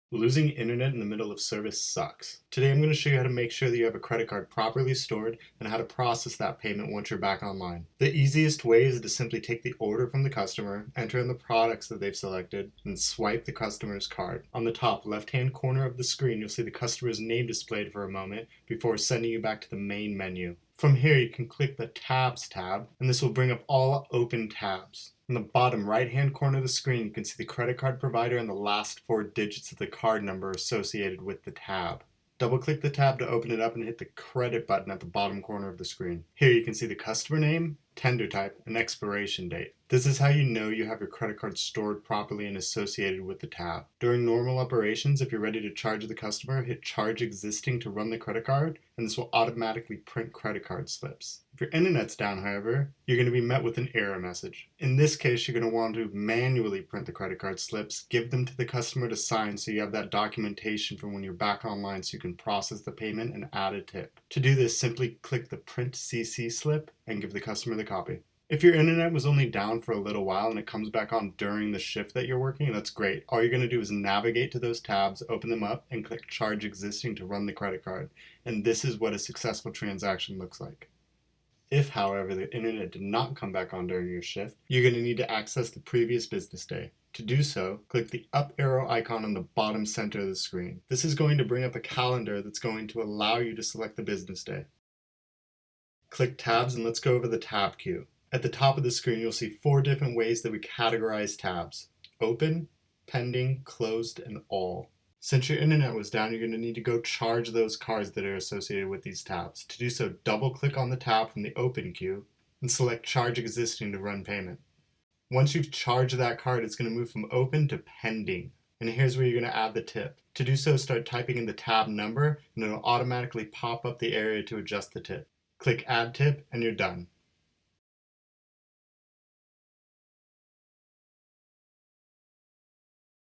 Losing internet in the middle of service sucks. Today I'm going to show you how to make sure that you have a credit card properly stored and how to process that payment once you're back online. The easiest way is to simply take the order from the customer, enter in the products that they've selected, and swipe the customer's card. On the top left-hand corner of the screen, you'll see the customer's name displayed for a moment before sending you back to the main menu. From here, you can click the Tabs tab, and this will bring up all open tabs. In the bottom right-hand corner of the screen, you can see the credit card provider and the last four digits of the card number associated with the tab. Double-click the tab to open it up and hit the Credit button at the bottom corner of the screen. Here you can see the customer name, tender type, and expiration date. This is how you know you have your credit card stored properly and associated with the tab. During normal operations, if you're ready to charge the customer, hit Charge Existing to run the credit card, and this will automatically print credit card slips. If your internet's down, however, you're going to be met with an error message. In this case, you're going to want to manually print the credit card slips, give them to the customer to sign so you have that documentation for when you're back online so you can process the payment and add a tip. To do this, simply click the Print CC slip and give the customer the copy. If your internet was only down for a little while and it comes back on during the shift that you're working, that's great. All you're going to do is navigate to those tabs, open them up, and click Charge Existing to run the credit card. And this is what a successful transaction looks like. If, however, the internet did not come back on during your shift, you're going to need to access the previous business day. To do so, click the up arrow icon on the bottom center of the screen. This is going to bring up a calendar that's going to allow you to select the business day. Click Tabs and let's go over the tab queue. At the top of the screen, you'll see 4 different ways that we categorize tabs: open, pending, closed, and all. Since your internet was down, you're going to need to go charge those cards that are associated with these tabs. To do so, double-click on the tab from the open queue and select Charge Existing to run payment. Once you've charged that card, it's going to move from open to pending. And here's where you're going to add the tip. To do so, start typing in the tab number, and it'll automatically pop up the area to adjust the tip. Click Add Tip, and you're done.